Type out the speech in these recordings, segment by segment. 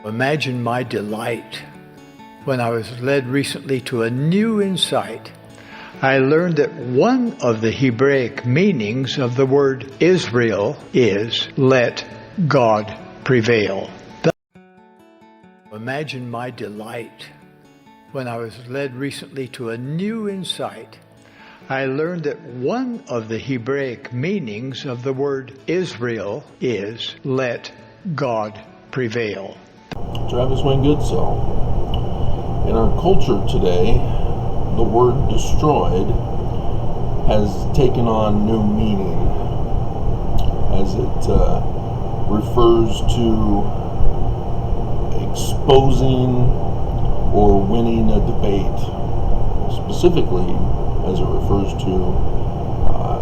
Imagine my delight when I was led recently to a new insight. I learned that one of the Hebraic meanings of the word Israel is "let God prevail." Imagine my delight when I was led recently to a new insight. I learned that one of the Hebraic meanings of the word Israel is "let God prevail." Travis Wayne Goodsell. In our culture today, the word destroyed has taken on new meaning as it refers to exposing or winning a debate, specifically as it refers to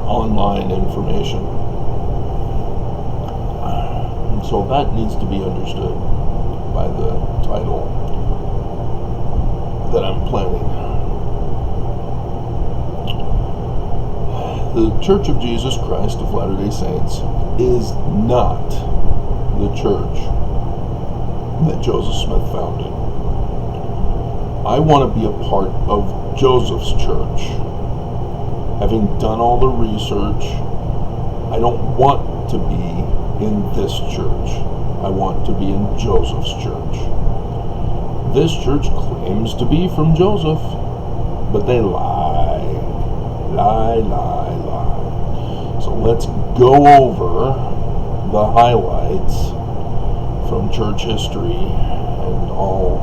online information. And so that needs to be understood by the title that I'm planning. The Church of Jesus Christ of Latter-day Saints is not the church that Joseph Smith founded. I want to be a part of Joseph's church. Having done all the research, I don't want to be in this church. I want to be in Joseph's church. This church claims to be from Joseph, but they lie. So let's go over the highlights from church history and all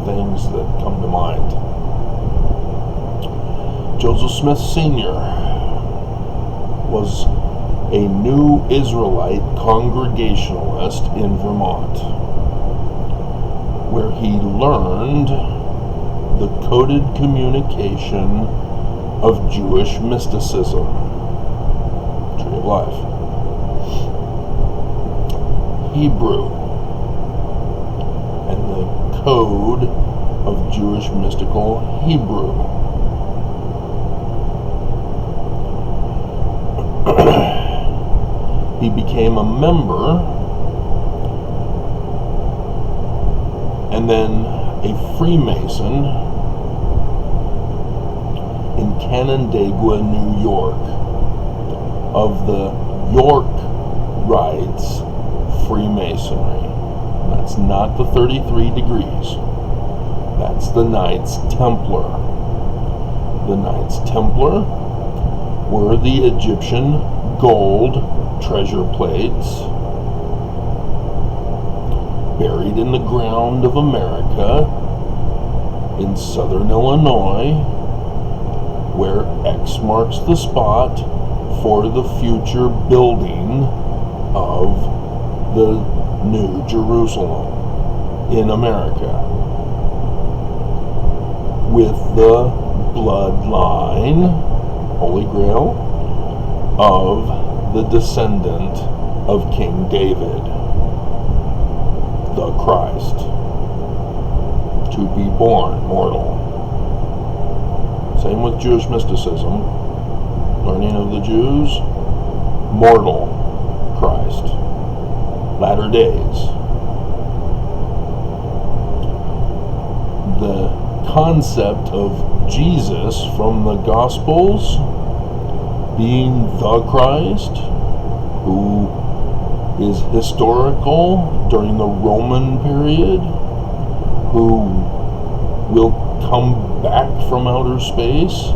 things that come to mind. Joseph Smith Sr. was a New Israelite Congregationalist in Vermont, where he learned the coded communication of Jewish mysticism. Tree of Life. Hebrew and the code of Jewish mystical Hebrew. He became a member and then a Freemason in Canandaigua, New York, of the York Rites Freemasonry. That's not the 33 degrees. That's the Knights Templar. The Knights Templar were the Egyptian gold treasure plates buried in the ground of America in southern Illinois, where X marks the spot for the future building of the New Jerusalem in America, with the bloodline, Holy Grail, of the descendant of King David, the Christ, to be born mortal. Same with Jewish mysticism, learning of the Jews, mortal Christ, latter days. The concept of Jesus from the Gospels being the Christ, who is historical during the Roman period, who will come back from outer space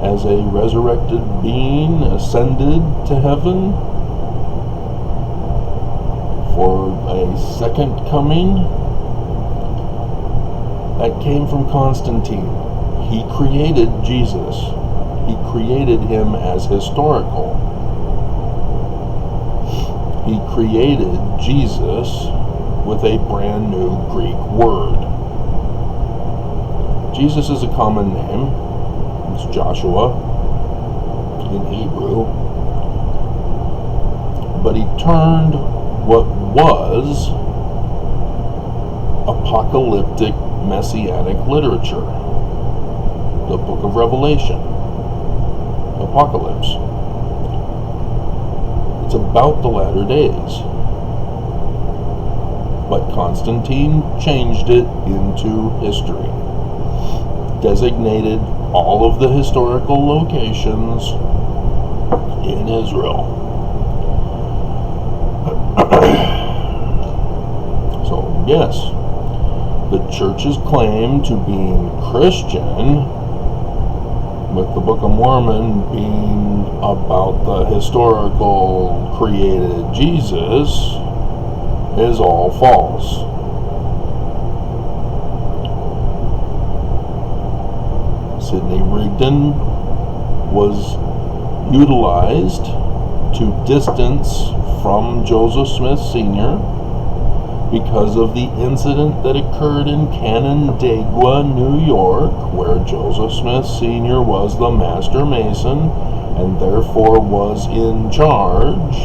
as a resurrected being ascended to heaven for a second coming. That came from Constantine. He created Jesus. He created him as historical. He created Jesus with a brand new Greek word. Jesus is a common name. It's Joshua in Hebrew. But he turned what was apocalyptic messianic literature, the book of Revelation, Apocalypse. It's about the latter days. but Constantine changed it into history, designated all of the historical locations in Israel. So, yes, the church's claim to being Christian, with the Book of Mormon being about the historical created Jesus, is all false. Sidney Rigdon was utilized to distance from Joseph Smith Sr. because of the incident that occurred in Canandaigua, New York, where Joseph Smith Sr. was the master mason and therefore was in charge,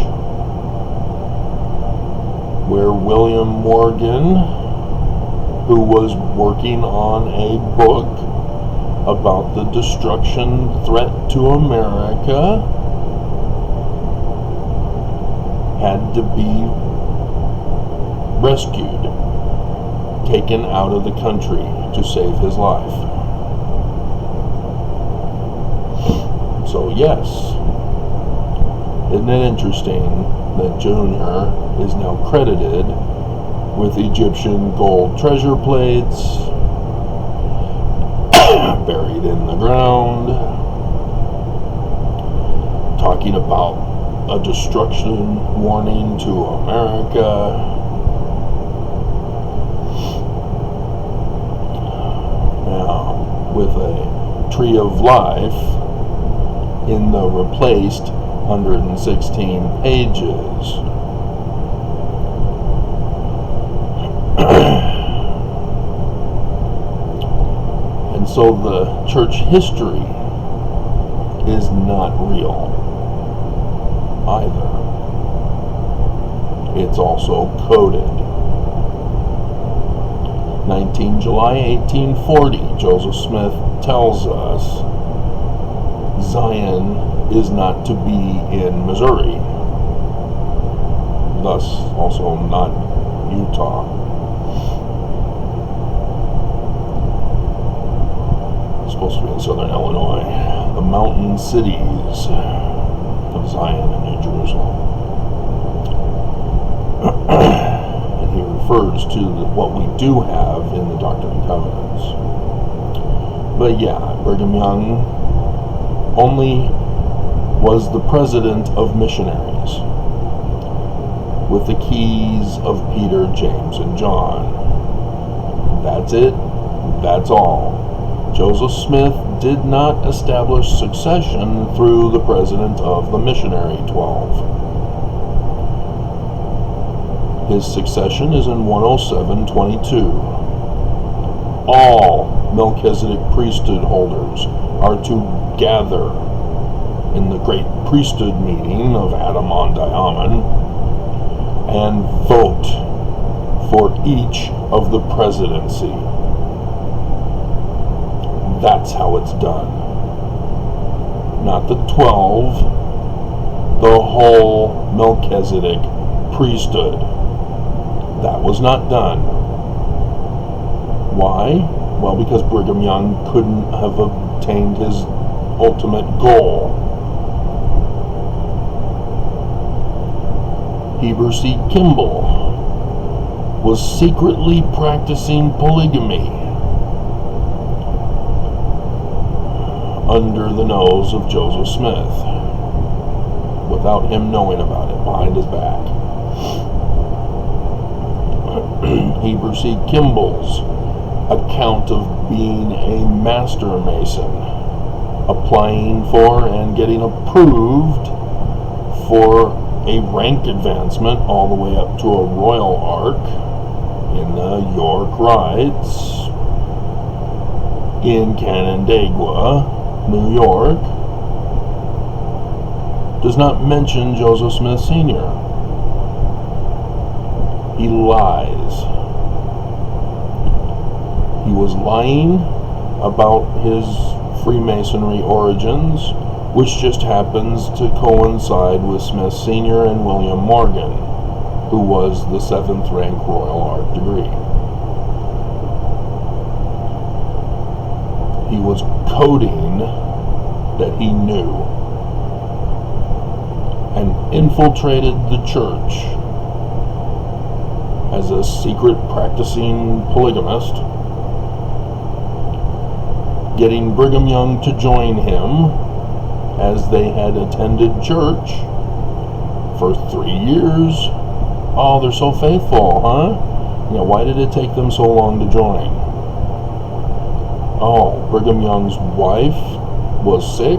where William Morgan, who was working on a book about the destruction threat to America, had to be rescued, taken out of the country to save his life. So yes, isn't it interesting that Junior is now credited with Egyptian gold treasure plates buried in the ground, talking about a destruction warning to America. Now, with a tree of life in the replaced 116 pages. And so the church history is not real either. It's also coded. 19 July 1840, Joseph Smith tells us Zion is not to be in Missouri, thus also not Utah. It's supposed to be in southern Illinois. The mountain cities of Zion and New Jerusalem. And he refers to what we do have in the Doctrine and Covenants. But yeah, Brigham Young only was the president of missionaries, with the keys of Peter, James, and John. That's it. That's all. Joseph Smith did not establish succession through the president of the Missionary 12. His succession is in 107:22. All Melchizedek priesthood holders are to gather in the great priesthood meeting of Adam-on-Diamond and vote for each of the presidency. That's how it's done. Not the 12, the whole Melchizedek priesthood. That was not done. Why? Well, because Brigham Young couldn't have obtained his ultimate goal. Heber C. Kimball was secretly practicing polygamy under the nose of Joseph Smith, without him knowing about it, behind his back. Heber C. Kimball's account of being a master mason, applying for and getting approved for a rank advancement all the way up to a royal ark in the York Rites in Canandaigua, New York, does not mention Joseph Smith Sr. He lies. He was lying about his Freemasonry origins, which just happens to coincide with Smith Sr. and William Morgan, who was the 7th rank Royal Art degree. He was coding that he knew and infiltrated the church as a secret practicing polygamist, getting Brigham Young to join him as they had attended church for 3 years. Oh, they're so faithful, huh? Yeah, why did it take them so long to join? Oh, Brigham Young's wife was sick,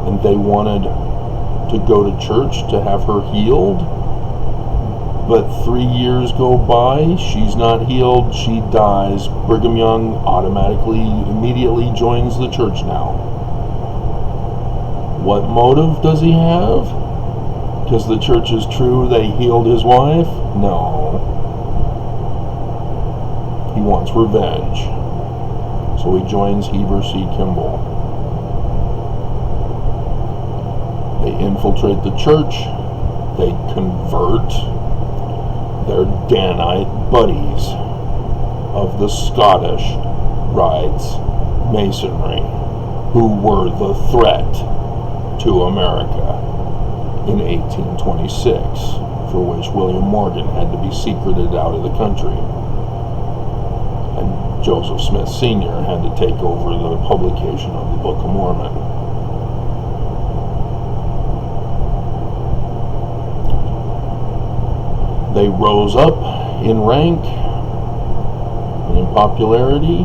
and they wanted to go to church to have her healed. But 3 years go by, she's not healed, she dies. Brigham Young immediately joins the church now. What motive does he have? Because the church is true, they healed his wife? No. He wants revenge. So he joins Heber C. Kimball. They infiltrate the church. They convert their Danite buddies of the Scottish Rites Masonry, who were the threat to America in 1826, for which William Morgan had to be secreted out of the country, and Joseph Smith Sr. had to take over the publication of the Book of Mormon. They rose up in rank and in popularity,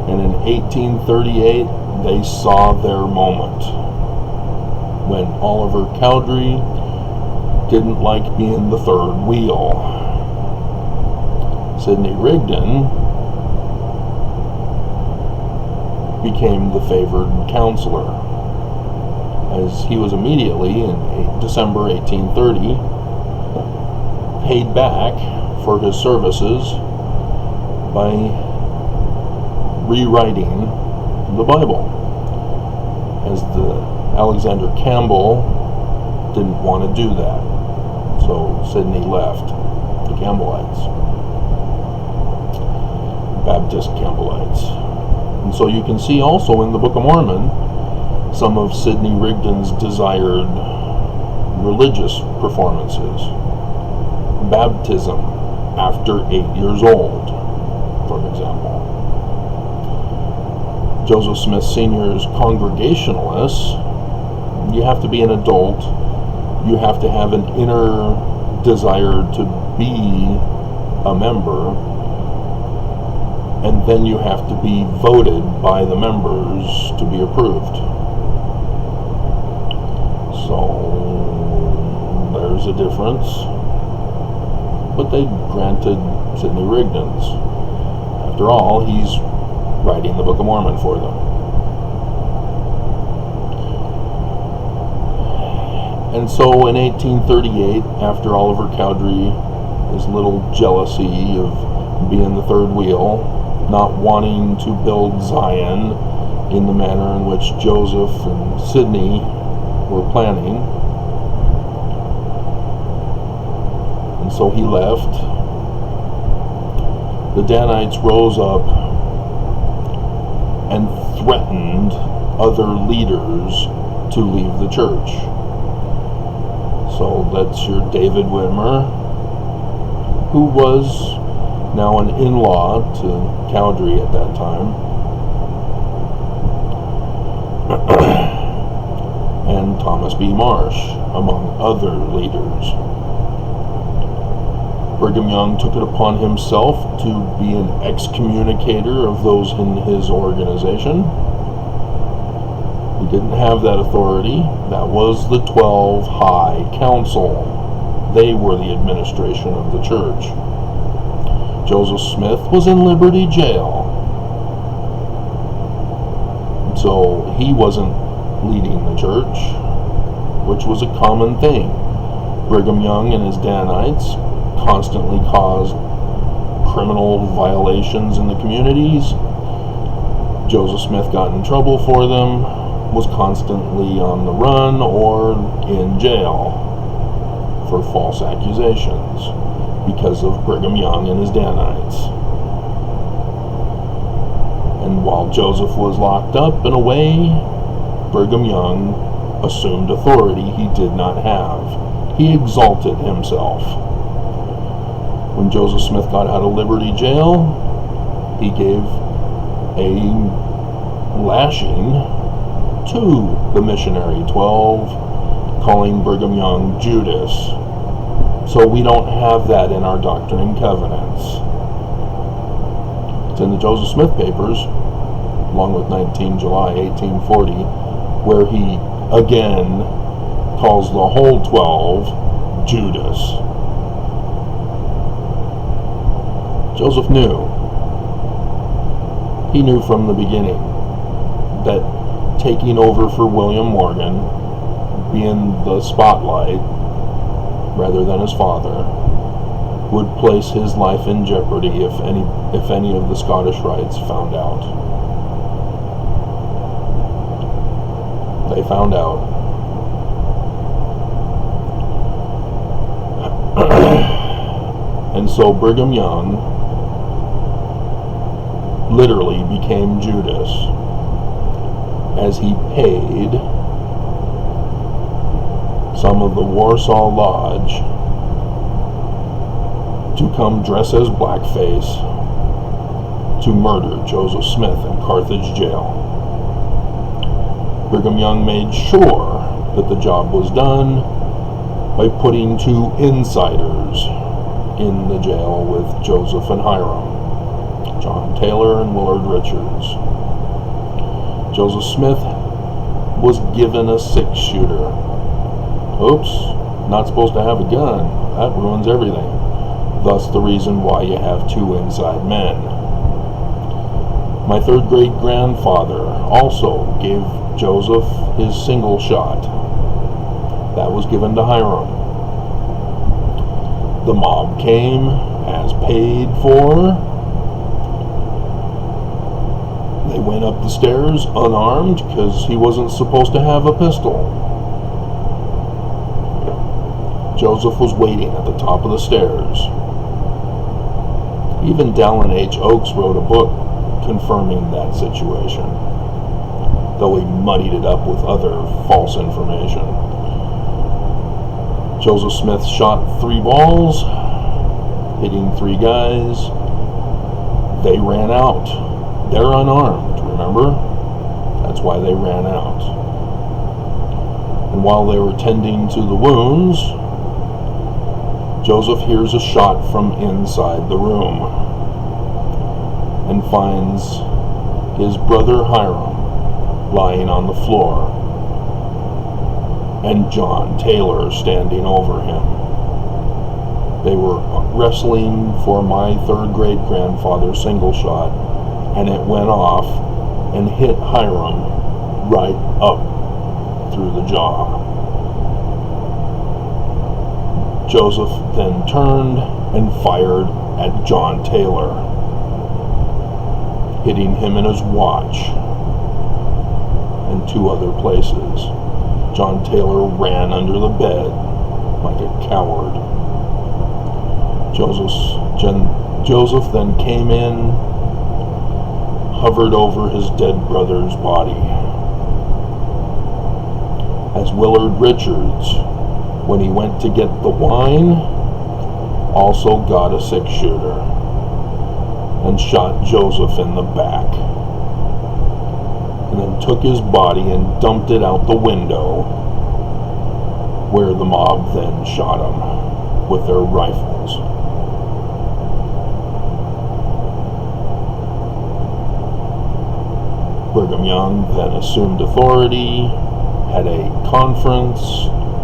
and in 1838 they saw their moment when Oliver Cowdery didn't like being the third wheel. Sidney Rigdon became the favored counselor, as he was immediately, in December 1830, paid back for his services by rewriting the Bible, as the Alexander Campbell didn't want to do that. So Sidney left the Campbellites, Baptist Campbellites. And so you can see also in the Book of Mormon some of Sidney Rigdon's desired religious performances. Baptism after 8 years old, for example. Joseph Smith Sr.'s Congregationalists, you have to be an adult, you have to have an inner desire to be a member, and then you have to be voted by the members to be approved. So there's a difference. But they granted Sidney Rigdon's. After all, he's writing the Book of Mormon for them. And so in 1838, after Oliver Cowdery, his little jealousy of being the third wheel, not wanting to build Zion in the manner in which Joseph and Sidney were planning, and so he left. The Danites rose up and threatened other leaders to leave the church. So that's your David Whitmer, who was now an in-law to Cowdery at that time, and Thomas B. Marsh, among other leaders. Brigham Young took it upon himself to be an excommunicator of those in his organization. He didn't have that authority. That was the 12 High Council. They were the administration of the church. Joseph Smith was in Liberty Jail, so he wasn't leading the church, which was a common thing. Brigham Young and his Danites constantly caused criminal violations in the communities. Joseph Smith got in trouble for them, was constantly on the run or in jail for false accusations because of Brigham Young and his Danites. And while Joseph was locked up in a way, Brigham Young assumed authority he did not have. He exalted himself. When Joseph Smith got out of Liberty Jail, he gave a lashing to the missionary 12, calling Brigham Young Judas. So we don't have that in our Doctrine and Covenants. It's in the Joseph Smith Papers, along with 19 July 1840, where he again calls the whole 12 Judas. Joseph knew. He knew from the beginning that taking over for William Morgan, being the spotlight rather than his father, would place his life in jeopardy if any of the Scottish Rites found out. They found out. And so Brigham Young literally became Judas as he paid some of the Warsaw Lodge to come dress as blackface to murder Joseph Smith in Carthage jail. Brigham Young made sure that the job was done by putting two insiders in the jail with Joseph and Hiram, John Taylor and Willard Richards. Joseph Smith was given a 6-shooter. Oops, not supposed to have a gun. That ruins everything. Thus the reason why you have two inside men. My third great grandfather also gave Joseph his single shot. That was given to Hiram. The mob came as paid for. They went up the stairs unarmed because he wasn't supposed to have a pistol. Joseph was waiting at the top of the stairs. Even Dallin H. Oakes wrote a book confirming that situation, though he muddied it up with other false information. Joseph Smith shot 3 balls, hitting 3 guys. They ran out. They're unarmed, remember? That's why they ran out. And while they were tending to the wounds, Joseph hears a shot from inside the room and finds his brother Hiram lying on the floor and John Taylor standing over him. They were wrestling for my third great grandfather's single shot, and it went off and hit Hiram right up through the jaw. Joseph then turned and fired at John Taylor, hitting him in his watch and 2 other places. John Taylor ran under the bed like a coward. Joseph then came in, hovered over his dead brother's body. As Willard Richards, when he went to get the wine, also got a 6-shooter and shot Joseph in the back, and then took his body and dumped it out the window, where the mob then shot him with their rifles. Brigham Young then assumed authority, had a conference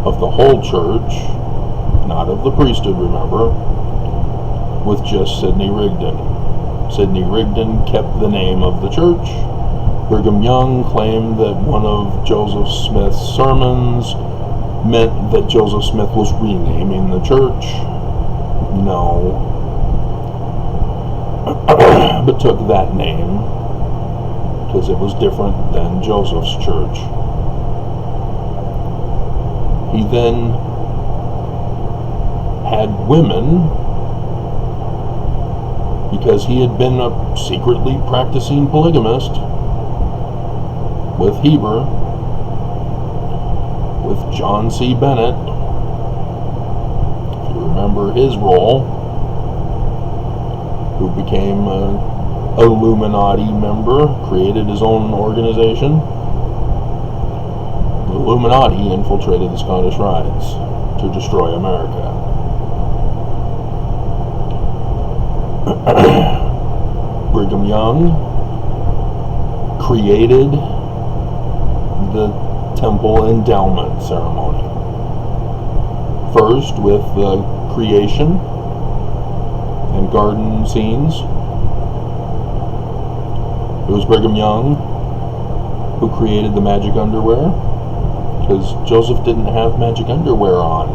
of the whole church, not of the priesthood, remember, with just Sidney Rigdon. Sidney Rigdon kept the name of the church. Brigham Young claimed that one of Joseph Smith's sermons meant that Joseph Smith was renaming the church. No. But took that name because it was different than Joseph's church. He then had women because he had been a secretly practicing polygamist with Heber, with John C. Bennett. If you remember his role, who became an Illuminati member, created his own organization. The Illuminati infiltrated the Scottish Rites to destroy America. Brigham Young created the temple endowment ceremony. First with the creation and garden scenes. It was Brigham Young who created the magic underwear, because Joseph didn't have magic underwear on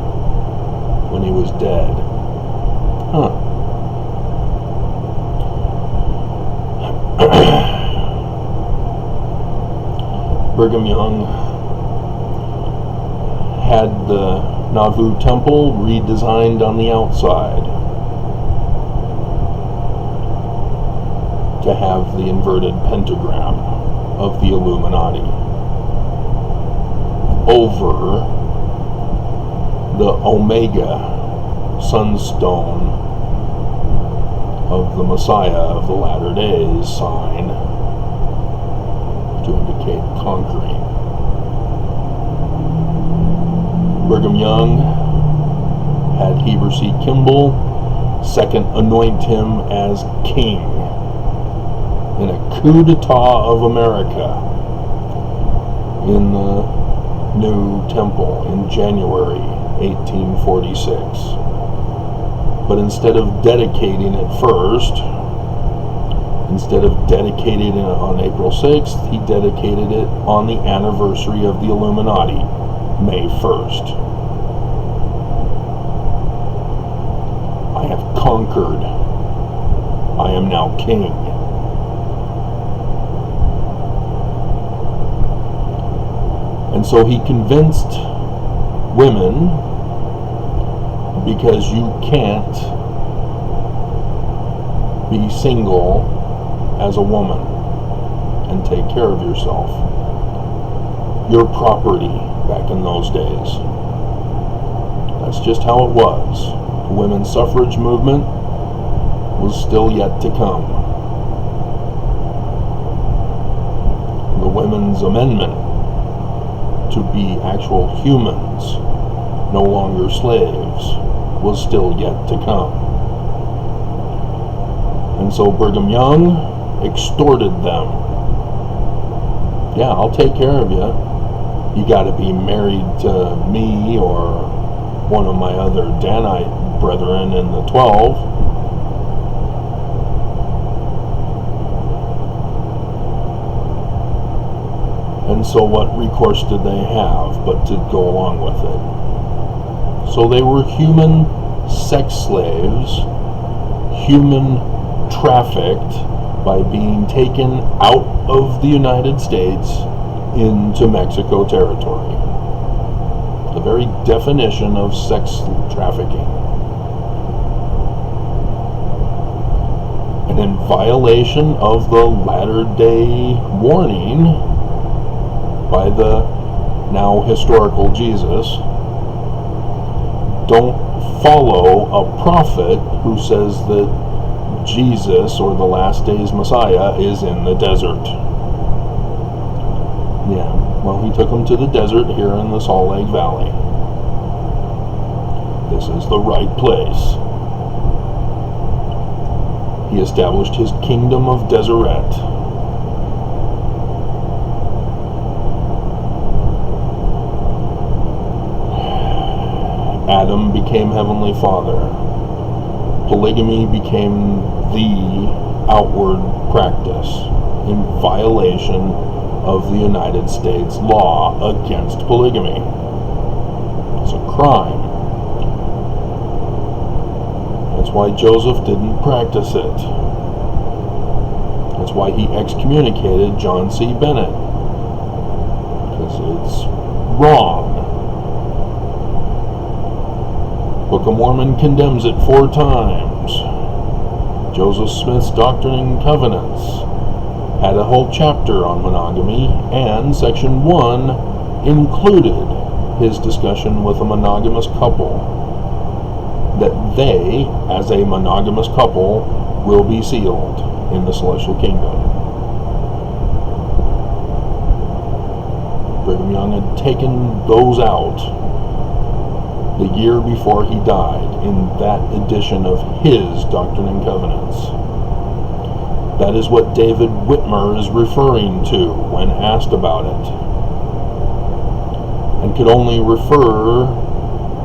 when he was dead. Brigham Young had the Nauvoo Temple redesigned on the outside to have the inverted pentagram of the Illuminati over the Omega sunstone of the Messiah of the Latter Days sign to indicate conquering. Brigham Young had Heber C. Kimball second anoint him as king in a coup d'etat of America in the new temple in January 1846. But instead of dedicating it first, instead of dedicating it on April 6th, he dedicated it on the anniversary of the Illuminati, May 1st. I have conquered. I am now king. And so he convinced women, because you can't be single as a woman and take care of yourself. Your property back in those days. That's just how it was. The women's suffrage movement was still yet to come. The women's amendment to be actual humans, no longer slaves, was still yet to come. And so Brigham Young extorted them. Yeah, I'll take care of you. You got to be married to me or one of my other Danite brethren in the 12. And so what recourse did they have but to go along with it? So they were human sex slaves, human trafficked by being taken out of the United States into Mexico territory. The very definition of sex trafficking. And in violation of the latter-day warning by the now historical Jesus, don't follow a prophet who says that Jesus, or the last days Messiah, is in the desert. Yeah, well, he took them to the desert here in the Salt Lake Valley. This is the right place. He established his kingdom of Deseret. Adam became Heavenly Father. Polygamy became the outward practice in violation of the United States law against polygamy. It's a crime. That's why Joseph didn't practice it. That's why he excommunicated John C. Bennett. Because it's wrong. Book of Mormon condemns it 4 times. Joseph Smith's Doctrine and Covenants had a whole chapter on monogamy, and section 1 included his discussion with a monogamous couple, that they, as a monogamous couple, will be sealed in the celestial kingdom. Brigham Young had taken those out the year before he died in that edition of his Doctrine and Covenants. That is what David Whitmer is referring to when asked about it, and could only refer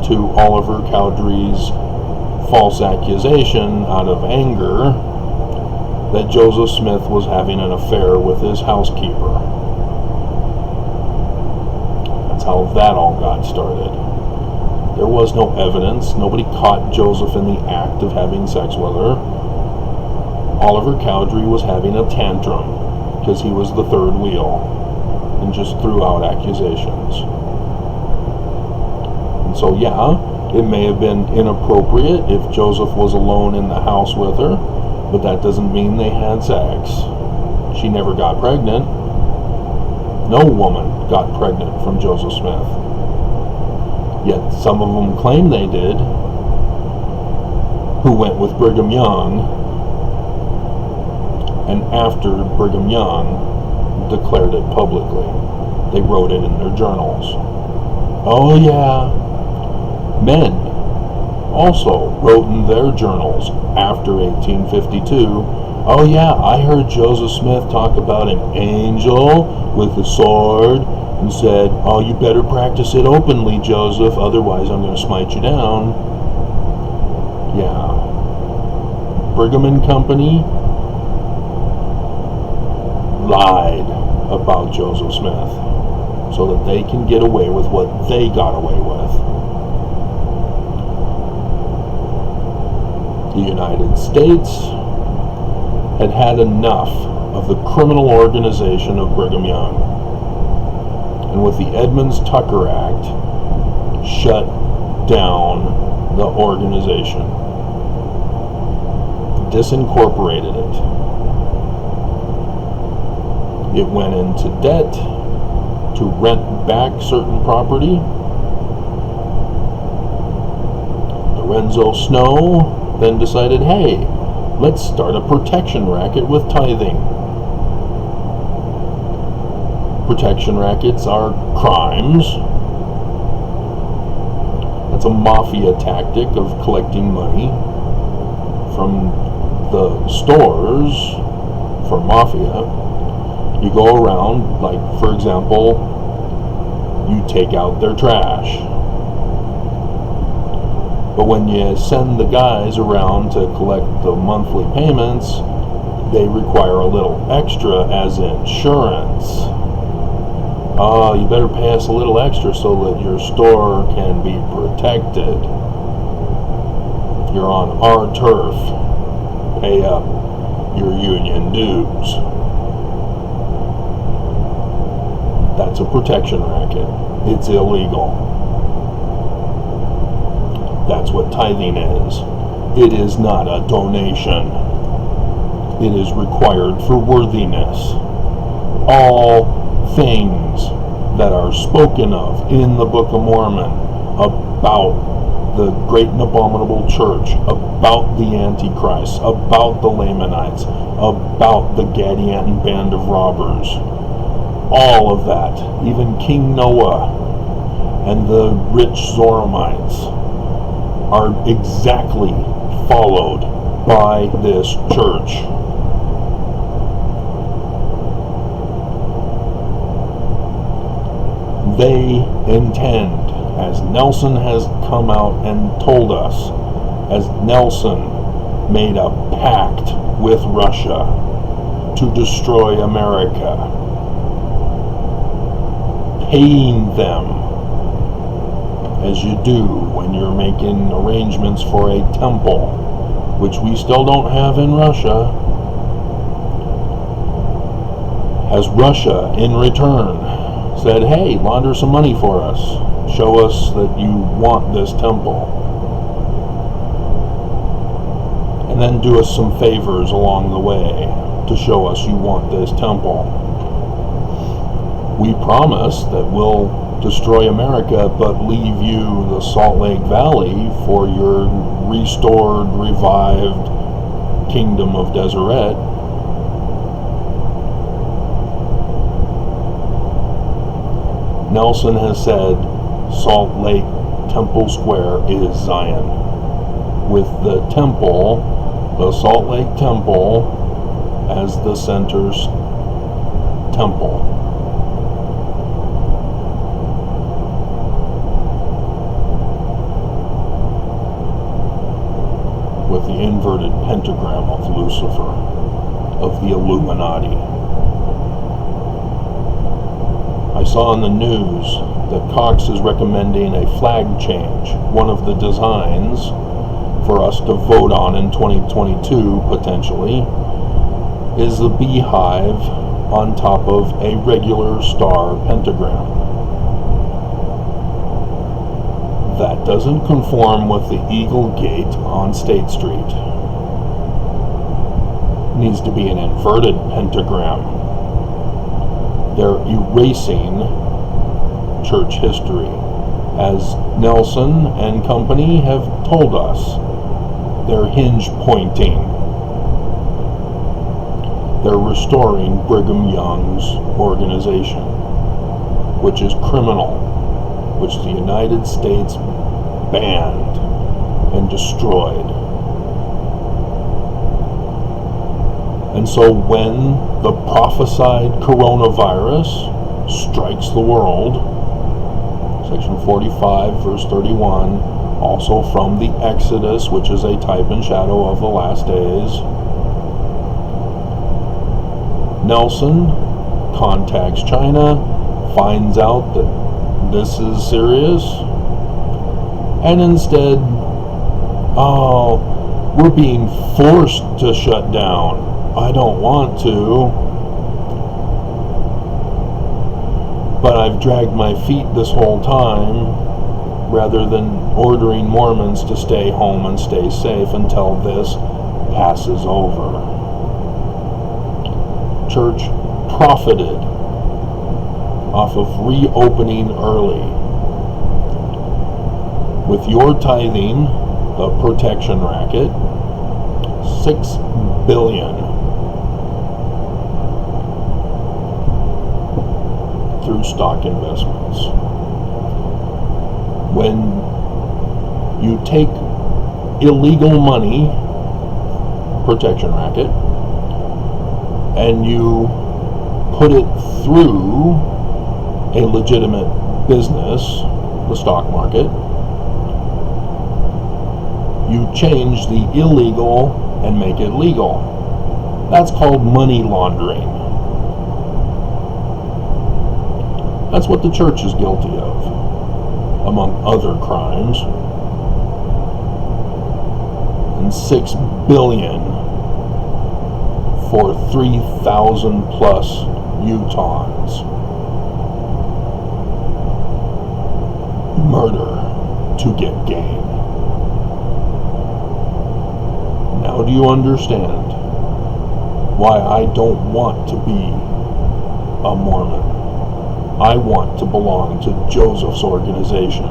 to Oliver Cowdery's false accusation out of anger that Joseph Smith was having an affair with his housekeeper. That's how that all got started. There was no evidence. Nobody caught Joseph in the act of having sex with her. Oliver Cowdery was having a tantrum because he was the third wheel and just threw out accusations. And so, yeah, it may have been inappropriate if Joseph was alone in the house with her, but that doesn't mean they had sex. She never got pregnant. No woman got pregnant from Joseph Smith. Yet some of them claim they did, who went with Brigham Young, and after Brigham Young declared it publicly, they wrote it in their journals. Oh yeah, men also wrote in their journals after 1852, oh yeah, I heard Joseph Smith talk about an angel with a sword, and said, oh, you better practice it openly, Joseph, otherwise I'm going to smite you down. Yeah. Brigham and Company lied about Joseph Smith so that they can get away with what they got away with. The United States had had enough of the criminal organization of Brigham Young, and with the Edmunds-Tucker Act, shut down the organization, disincorporated it. It went into debt to rent back certain property. Lorenzo Snow then decided, hey, let's start a protection racket with tithing. Protection rackets are crimes. That's a mafia tactic of collecting money from the stores for mafia. You go around, like, for example, you take out their trash. But when you send the guys around to collect the monthly payments, they require a little extra as insurance. You better pay us a little extra so that your store can be protected. You're on our turf. Pay up your union dues. That's a protection racket. It's illegal. That's what tithing is. It is not a donation. It is required for worthiness. All things that are spoken of in the Book of Mormon about the great and abominable church, about the Antichrist, about the Lamanites, about the Gadianton band of robbers, all of that, even King Noah and the rich Zoramites, are exactly followed by this church. They intend, as Nelson has come out and told us, as Nelson made a pact with Russia to destroy America, paying them as you do when you're making arrangements for a temple, which we still don't have in Russia, has Russia in return said, hey, launder some money for us. Show us that you want this temple. and then do us some favors along the way to show us you want this temple. We promise that we'll destroy America but leave you the Salt Lake Valley for your restored, revived kingdom of Deseret. Nelson has said Salt Lake Temple Square is Zion, with the temple, the Salt Lake Temple, as the center's temple. With the inverted pentagram of Lucifer, of the Illuminati. I saw on the news that Cox is recommending a flag change. One of the designs for us to vote on in 2022, potentially, is the beehive on top of a regular star pentagram. That doesn't conform with the Eagle Gate on State Street. It needs to be an inverted pentagram. They're erasing church history, as Nelson and company have told us. They're hinge pointing. They're restoring Brigham Young's organization, which is criminal, which the United States banned and destroyed. And so when the prophesied coronavirus strikes the world, section 45, verse 31, also from the Exodus, which is a type and shadow of the last days, Nelson contacts China, finds out that this is serious, and instead, we're being forced to shut down. I don't want to, but I've dragged my feet this whole time, rather than ordering Mormons to stay home and stay safe until this passes over. Church profited off of reopening early. With your tithing, the protection racket, $6 billion through stock investments. When you take illegal money, protection racket, and you put it through a legitimate business, the stock market, you change the illegal and make it legal. That's called money laundering. That's what the church is guilty of, among other crimes. And $6 billion for 3,000 plus Utahns. Murder to get gain. Now do you understand why I don't want to be a Mormon? I want to belong to Joseph's organization,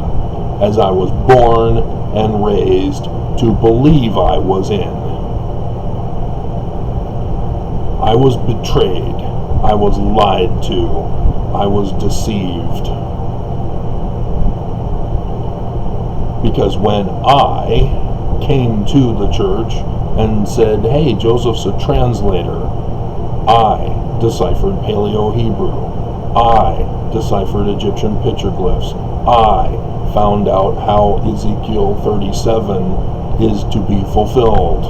as I was born and raised to believe I was in. I was betrayed. I was lied to. I was deceived. Because when I came to the church and said, hey, Joseph's a translator, I deciphered Paleo-Hebrew. I deciphered Egyptian petroglyphs. I found out how Ezekiel 37 is to be fulfilled.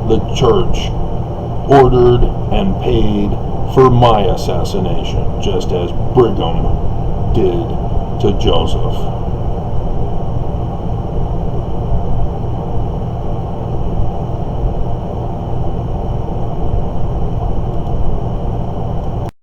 The church ordered and paid for my assassination, just as Brigham did to Joseph.